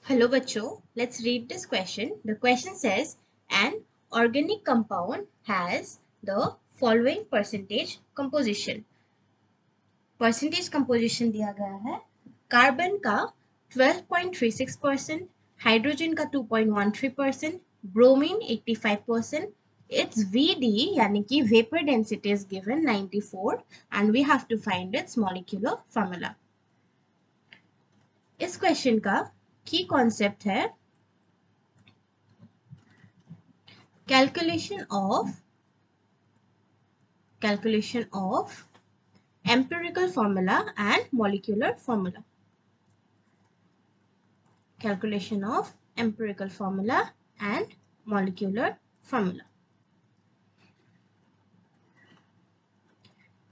Hello bachcho, let's read this question. The question says an organic compound has the following percentage composition. Percentage composition दिया गया है carbon का 12.36%, hydrogen का 2.13%, bromine 85%. Its VD यानी कि vapor density is given 94 and we have to find its molecular formula. इस question का की कॉन्सेप्ट है calculation of empirical formula and molecular formula. Calculation of empirical formula and molecular formula.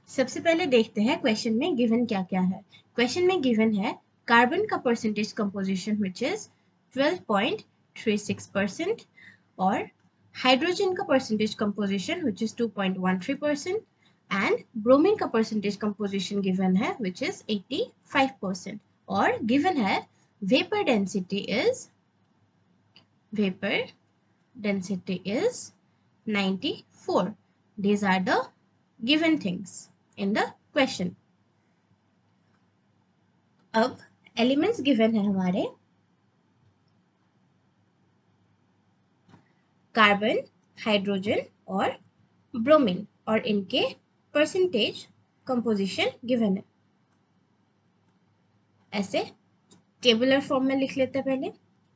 सबसे पहले देखते हैं क्वेश्चन में गिवन क्या क्या है. क्वेश्चन में गिवन है कार्बन का परसेंटेज कंपोजिशन विच इज 12.36% और हाइड्रोजन का percentage composition which is 2.13% and bromine का percentage composition given है which is 85% और given है vapor density is 94. These are the given things in the question. अब elements given है हमारे कार्बन, हाइड्रोजन और ब्रोमीन और इनके परसेंटेज कंपोजिशन गिवन है. ऐसे टेबुलर फॉर्म में लिख लेते हैं. पहले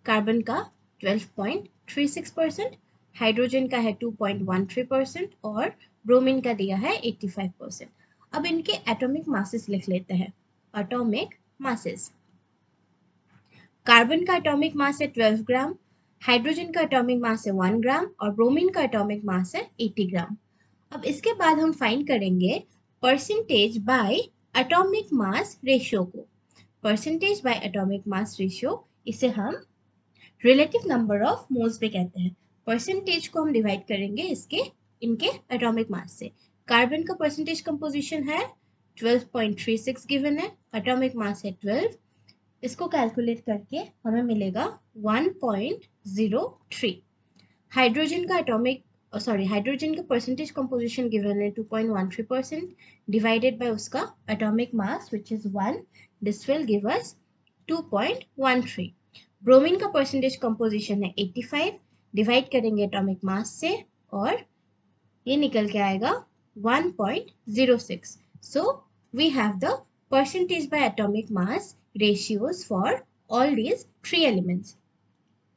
कार्बन का 12.36%, हाइड्रोजन का है 2.13% और ब्रोमीन का दिया है 85%. अब इनके एटॉमिक मासेस लिख लेते हैं. एटॉमिक मासेस, कार्बन का एटॉमिक मास है 12 ग्राम, हाइड्रोजन का एटॉमिक मास है 1 ग्राम और ब्रोमीन का एटॉमिक मास है 80 ग्राम. अब इसके बाद हम फाइंड करेंगे percentage by atomic mass ratio को. Percentage by atomic mass ratio इसे हम रिलेटिव नंबर ऑफ मोल्स पे कहते हैं. परसेंटेज को हम डिवाइड करेंगे इनके एटॉमिक मास से. कार्बन का परसेंटेज कंपोजिशन है 12.36 गिवन है, एटॉमिक मास है 12. इसको कैलकुलेट करके हमें मिलेगा 1.03. हाइड्रोजन का हाइड्रोजन का परसेंटेज कंपोजिशन गिवन है 2.13% डिवाइडेड बाय उसका atomic mass which is 1. This will give us 2.13. Bromine का परसेंटेज कंपोजिशन है 85, डिवाइड करेंगे एटॉमिक मास से और ये निकल के आएगा 1.06. So we have the percentage by atomic mass ratios for all these 3 elements.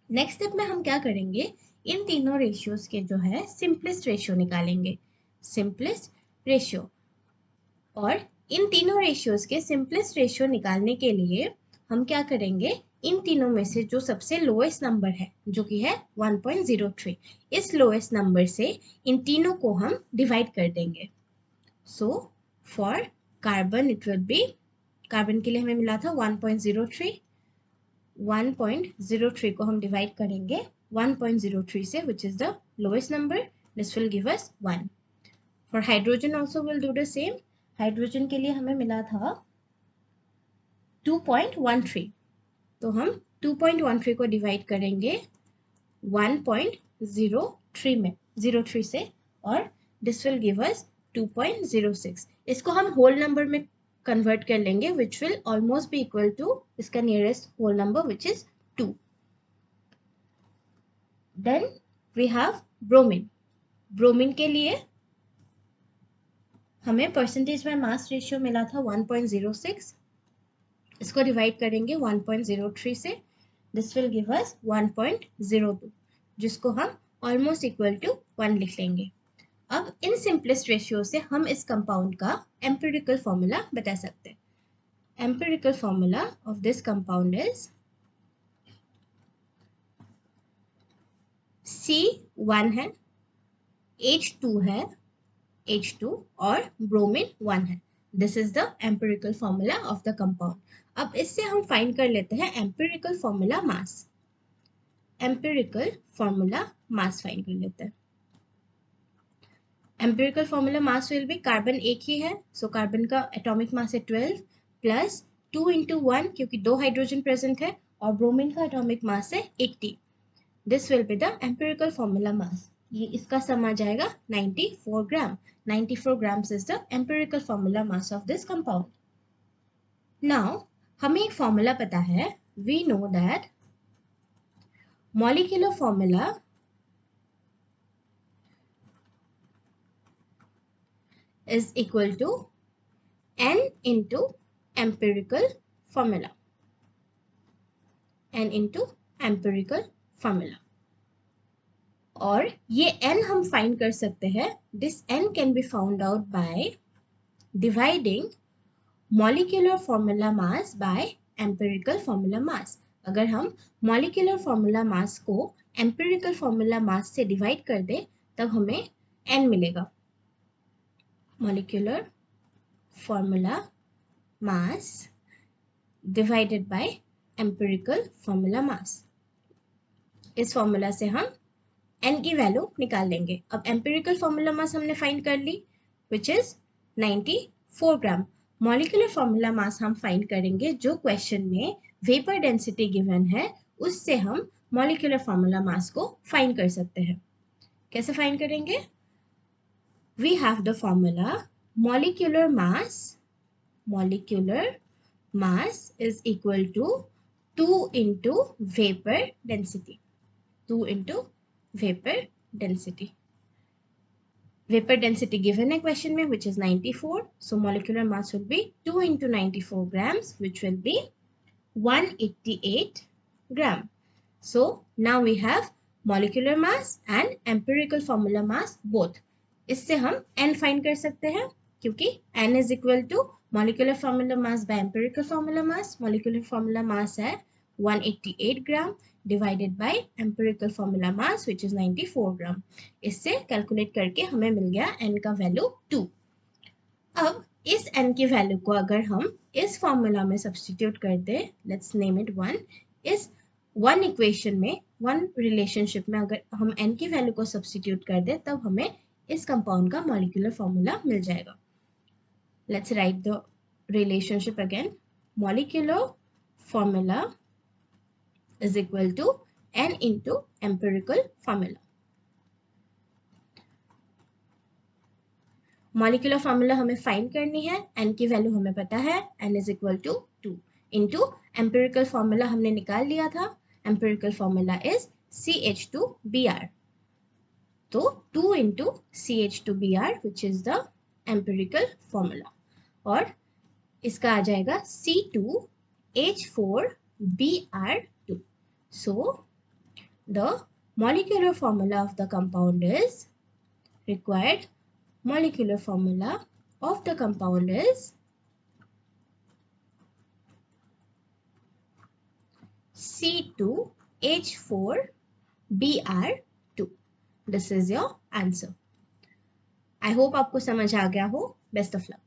Next step में हम क्या करेंगे, इन तीनों रेशियोज के जो है सिंपलेस्ट रेशियो निकालेंगे. सिंपलेस्ट रेशियो, और इन तीनों रेशियोज के सिंपलेस्ट रेशियो निकालने के लिए हम क्या करेंगे, इन तीनों में से जो सबसे लोएस्ट नंबर है जो कि है 1.03, इस लोएस्ट नंबर से इन तीनों को हम डिवाइड कर देंगे. So for carbon it will be, carbon के लिए हमें मिला था 1.03. 1.03 को हम डिवाइड करेंगे 1.03 से which is the lowest number. This will give us 1. For hydrogen also we'll do the same. Hydrogen के लिए हमें मिला था 2.13, तो हम 2.13 को डिवाइड करेंगे 1.03 में 03 से और this will give us 2.06. इसको हम होल नंबर में कन्वर्ट कर लेंगे which will almost be equal to इसका nearest whole number which is 2. Then we have bromine. Bromine के लिए हमें परसेंटेज बाय मास रेशियो मिला था 1.06. इसको डिवाइड करेंगे 1.03 से. दिस विल गिव अस 1.02 जिसको हम ऑलमोस्ट इक्वल टू 1 लिख लेंगे. अब इन सिंपलेस्ट रेशियो से हम इस कंपाउंड का एम्पिरिकल फॉर्मूला बता सकते हैं. Empirical formula of this compound is C1 है, H2 है, H2 और ब्रोमीन 1 है. This is the empirical formula of the compound. अब इससे हम फाइंड कर लेते हैं empirical formula mass. Empirical formula mass find कर लेते हैं. Empirical formula mass will be, carbon एक ही है सो कार्बन का एटॉमिक मास है 12 प्लस 2 into 1 क्योंकि 2 हाइड्रोजन प्रेजेंट है और ब्रोमीन का एटॉमिक मास है 80. This will be the empirical formula mass. ये इसका सम आ जाएगा 94 ग्राम. 94 grams is the empirical formula mass of this compound. Now, हमें एक फॉर्मूला पता है. We know that molecular formula is equal to N into empirical formula. N into empirical formula. और ये n हम फाइंड कर सकते हैं. This n can be found out by dividing molecular formula mass by empirical formula mass. अगर हम molecular formula mass को empirical formula mass से डिवाइड कर दे तब हमें n मिलेगा. Molecular formula mass divided by empirical formula mass. इस formula से हम n की वैल्यू निकाल लेंगे. अब empirical formula mass हमने फाइंड कर ली which is 94 gram. Molecular formula mass हम फाइंड करेंगे जो क्वेश्चन में वेपर डेंसिटी गिवन है उससे हम मॉलिक्यूलर फॉर्मूला मास को फाइंड कर सकते हैं. कैसे फाइंड करेंगे? We have the formula molecular mass is equal to 2 into vapour density. 2 into vapour density. Vapor density given a question में which is 94. So molecular mass will be 2 into 94 grams which will be 188 gram. So now we have molecular mass and empirical formula mass both. इससे हम n find कर सकते हैं क्योंकि n is equal to molecular formula mass by empirical formula mass. Molecular formula mass है 188 gram divided by empirical formula mass which is 94 ग्राम. इससे calculate करके हमें मिल गया n का वैल्यू 2. अब इस n की वैल्यू को अगर हम इस फॉर्मूला में सब्स्टिट्यूट कर दे, लेट्स नेम इट 1, इस 1 इक्वेशन में 1 रिलेशनशिप में अगर हम n की वैल्यू को सब्स्टिट्यूट कर दे तब हमें इस कंपाउंड का मॉलिक्यूलर फॉर्मूला मिल जाएगा. Let's write the relationship again. Molecular formula is equal to n into empirical formula. Molecular formula हमें फाइंड करनी है. n की वैल्यू हमें पता है. n is equal to 2 into empirical formula हमने निकाल लिया था. empirical formula is CH2Br. तो 2 into CH2Br which is the empirical formula. और इसका आ जाएगा C2H4Br2. So, the molecular formula of the compound is required. Molecular formula of the compound is C2H4Br2. This is your answer. I hope आपको समझ आ गया हो. Best of luck.